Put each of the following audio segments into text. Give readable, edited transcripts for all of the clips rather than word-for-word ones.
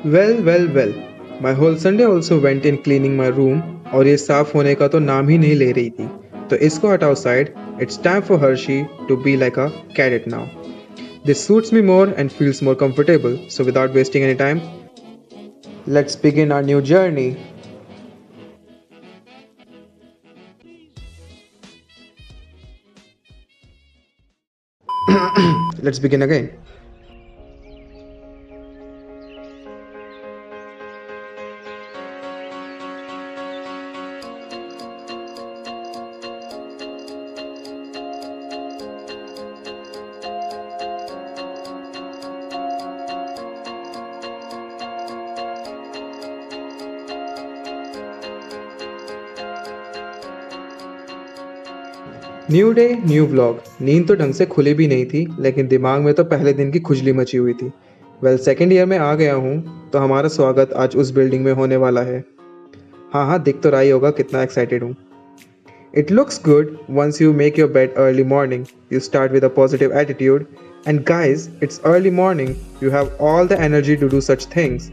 Well my whole Sunday also went in cleaning my room और ये साफ होने का तो नाम ही नहीं ले रही थी. तो इसको हटाओ side. It's time for Harshi to be like a cadet now. This suits me more and feels more comfortable. So without wasting any time, let's begin our new journey. Let's begin again. New day new vlog. नींद तो ढंग से खुली भी नहीं थी लेकिन दिमाग में तो पहले दिन की खुजली मची हुई थी. सेकेंड ईयर में आ गया हूँ तो हमारा स्वागत आज उस बिल्डिंग में होने वाला है. हाँ हाँ, दिख तो रहा ही होगा कितना एक्साइटेड हूँ. It looks good once you make your bed early morning. You start with a positive attitude. And guys, it's early morning. You have all the energy to do such things.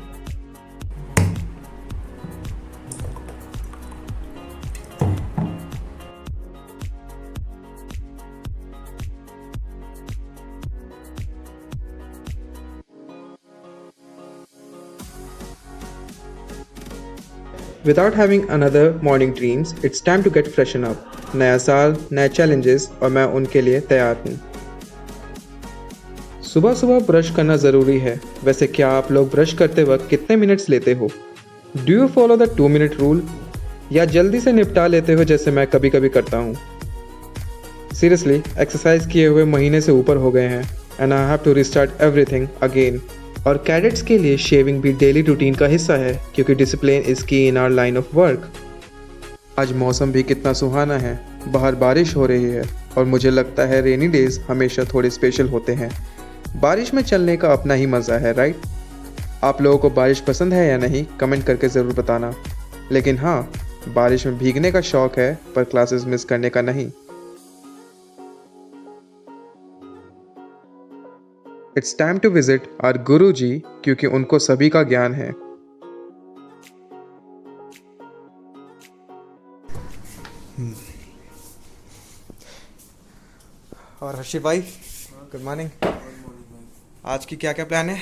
Without having another morning dreams, it's time to get freshen up. नया साल, नए challenges और मैं उनके लिए तैयार हूँ. सुबह सुबह ब्रश करना ज़रूरी है. वैसे क्या आप लोग ब्रश करते वक्त कितने मिनट्स लेते हो? Do you follow the 2 minute rule या जल्दी से निपटा लेते हो जैसे मैं कभी कभी करता हूँ? सीरियसली, एक्सरसाइज किए हुए महीने से ऊपर हो गए हैं and I have to restart everything again. और कैडेट्स के लिए शेविंग भी डेली रूटीन का हिस्सा है क्योंकि discipline is key in our line of work. आज मौसम भी कितना सुहाना है. बाहर बारिश हो रही है और मुझे लगता है रेनी डेज हमेशा थोड़े स्पेशल होते हैं. बारिश में चलने का अपना ही मज़ा है, राइट? आप लोगों को बारिश पसंद है या नहीं, कमेंट करके ज़रूर बताना. लेकिन हाँ, बारिश में भीगने का शौक़ है पर क्लासेस मिस करने का नहीं. It's time to visit our guru ji क्योंकि उनको सभी का ज्ञान है. और हर्षित भाई, गुड मॉर्निंग. आज की क्या क्या प्लान है?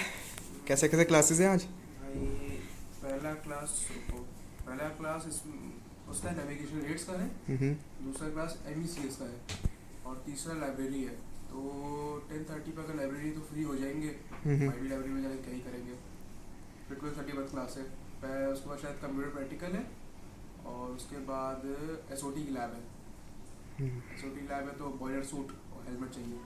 कैसे कैसे क्लासेस हैं आज? पहला क्लास उसका नेविगेशन रेट्स का है. दूसरा क्लास MECS का है और तीसरा लाइब्रेरी है. तो 10:30 पर अगर लाइब्रेरी तो फ्री हो जाएंगे. भी लाइब्रेरी में जाकर क्या ही करेंगे. फिर 12:30 पर क्लास है. उसके बाद शायद कंप्यूटर प्रैक्टिकल है और उसके बाद SOT की लैब है. SOT लैब है तो बॉयलर सूट और हेलमेट चाहिए.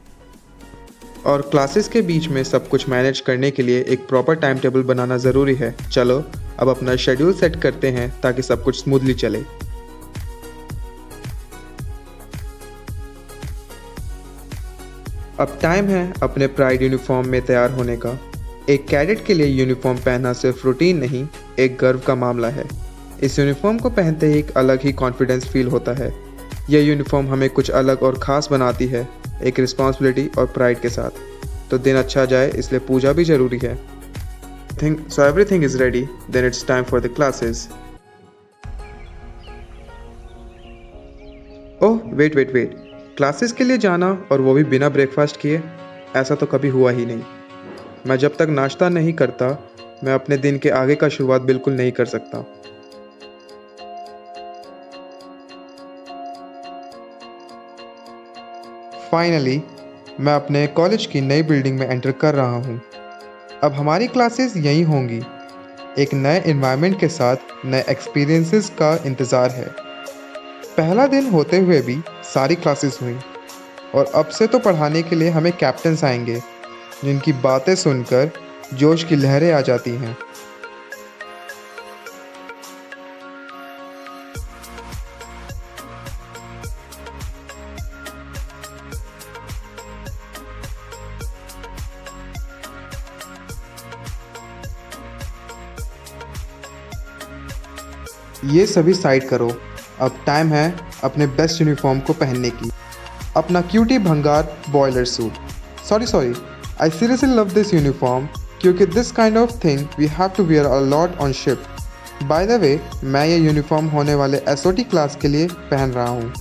और क्लासेस के बीच में सब कुछ मैनेज करने के लिए एक प्रॉपर टाइम टेबल बनाना ज़रूरी है. चलो अब अपना शेड्यूल सेट करते हैं ताकि सब कुछ स्मूथली चले. अब टाइम है अपने प्राइड यूनिफॉर्म में तैयार होने का. एक कैडेट के लिए यूनिफॉर्म पहनना सिर्फ रूटीन नहीं, एक गर्व का मामला है. इस यूनिफॉर्म को पहनते ही एक अलग ही कॉन्फिडेंस फील होता है. यह यूनिफॉर्म हमें कुछ अलग और ख़ास बनाती है, एक रिस्पॉन्सिबिलिटी और प्राइड के साथ. तो दिन अच्छा जाए इसलिए पूजा भी ज़रूरी है. So everything is ready, then it's time for the classes. Oh wait. Classes के लिए जाना और वो भी बिना ब्रेकफास्ट किए, ऐसा तो कभी हुआ ही नहीं. मैं जब तक नाश्ता नहीं करता मैं अपने दिन के आगे का शुरुआत बिल्कुल नहीं कर सकता. फाइनली मैं अपने कॉलेज की नई बिल्डिंग में एंटर कर रहा हूँ. अब हमारी क्लासेस यहीं होंगी. एक नए एनवायरनमेंट के साथ नए एक्सपीरियंसेस का इंतज़ार है. पहला दिन होते हुए भी सारी क्लासेस हुई और अब से तो पढ़ाने के लिए हमें कैप्टन्स आएंगे जिनकी बातें सुनकर जोश की लहरें आ जाती हैं. ये सभी साइड करो. अब टाइम है अपने बेस्ट यूनिफॉर्म को पहनने की. अपना क्यूटी भंगार boiler suit. Sorry, I seriously love this uniform. क्योंकि this kind of thing we have to wear a lot on ship. By the way, मैं ये यूनिफॉर्म होने वाले एसओटी क्लास के लिए पहन रहा हूँ।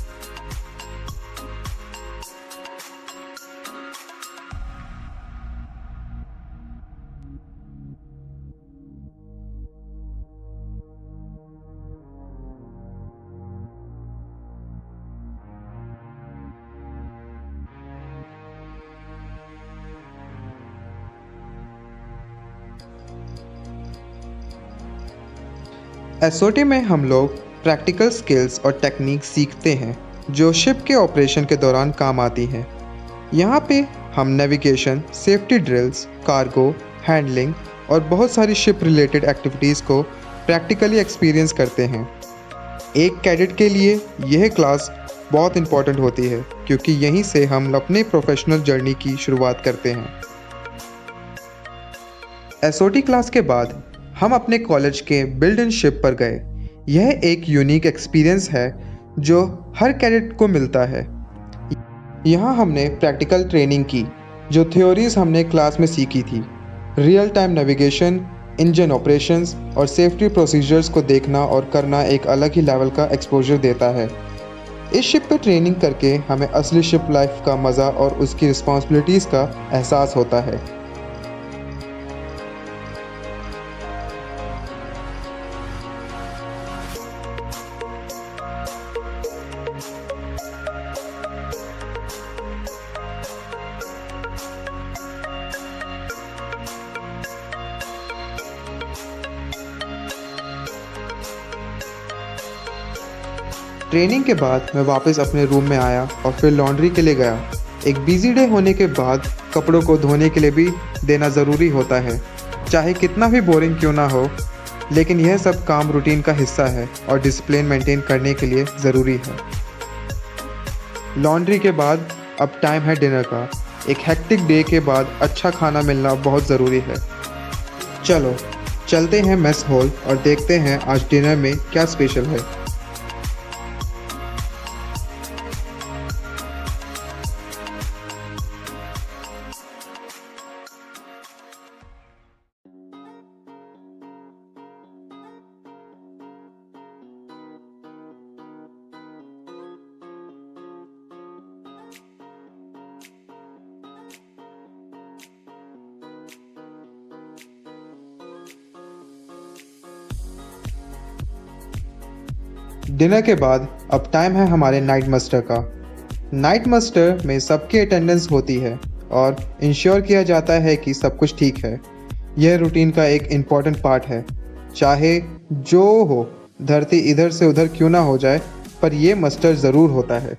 एसओटी में हम लोग प्रैक्टिकल स्किल्स और टेक्निक सीखते हैं जो शिप के ऑपरेशन के दौरान काम आती हैं। यहाँ पे हम navigation, safety drills, cargo handling और बहुत सारी शिप रिलेटेड एक्टिविटीज़ को प्रैक्टिकली एक्सपीरियंस करते हैं। एक कैडेट के लिए यह क्लास बहुत इम्पॉर्टेंट होती है क्योंकि यहीं से हम अपने प्रोफेशनल जर्नी की शुरुआत करते हैं। एसओटी क्लास के बाद हम अपने कॉलेज के बिल्ड इन शिप पर गए। यह एक यूनिक एक्सपीरियंस है जो हर कैडेट को मिलता है। यहाँ हमने प्रैक्टिकल ट्रेनिंग की जो थ्योरीज हमने क्लास में सीखी थी। Real time navigation, engine operations और सेफ्टी प्रोसीजर्स को देखना और करना एक अलग ही लेवल का एक्सपोजर देता है। इस शिप पे ट्रेनिंग करके हमें असली शिप लाइफ का मज़ा और उसकी रिस्पॉन्सिबिलिटीज़ का एहसास होता है। ट्रेनिंग के बाद मैं वापस अपने रूम में आया और फिर लॉन्ड्री के लिए गया। एक बिजी डे होने के बाद कपड़ों को धोने के लिए भी देना ज़रूरी होता है, चाहे कितना भी बोरिंग क्यों ना हो, लेकिन यह सब काम रूटीन का हिस्सा है और डिसिप्लिन मेंटेन करने के लिए ज़रूरी है। लॉन्ड्री के बाद अब टाइम है डिनर का। एक हेक्टिक डे के बाद अच्छा खाना मिलना बहुत ज़रूरी है। चलो चलते हैं मेस हॉल और देखते हैं आज डिनर में क्या स्पेशल है। डिनर के बाद अब टाइम है हमारे नाइट मस्टर का। नाइट मस्टर में सबकी अटेंडेंस होती है और इंश्योर किया जाता है कि सब कुछ ठीक है। यह रूटीन का एक इम्पॉर्टेंट पार्ट है। चाहे जो हो, धरती इधर से उधर क्यों ना हो जाए, पर यह मस्टर ज़रूर होता है।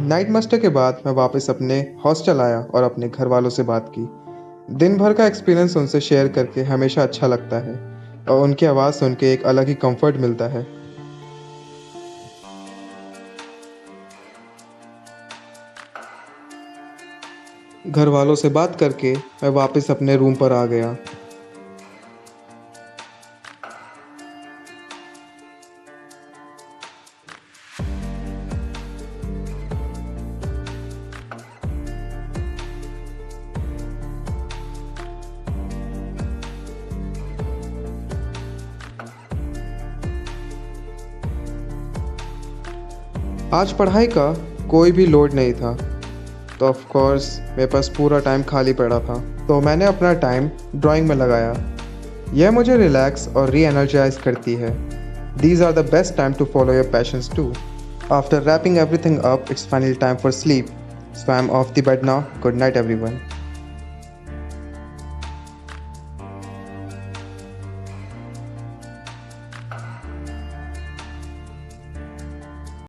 नाइट मस्टर के बाद मैं वापस अपने हॉस्टल आया और अपने घर वालों से बात की। दिन भर का एक्सपीरियंस उनसे शेयर करके हमेशा अच्छा लगता है और उनकी आवाज़ सुन के एक अलग ही कंफर्ट मिलता है। घर वालों से बात करके मैं वापस अपने रूम पर आ गया। आज पढ़ाई का कोई भी लोड नहीं था, तो ऑफ कोर्स मेरे पास पूरा टाइम खाली पड़ा था, तो मैंने अपना टाइम ड्राइंग में लगाया। यह मुझे रिलैक्स और री एनर्जाइज करती है। These are the best time to follow your passions too. After wrapping everything up, it's finally time for sleep. So I'm off the bed now. Good night everyone.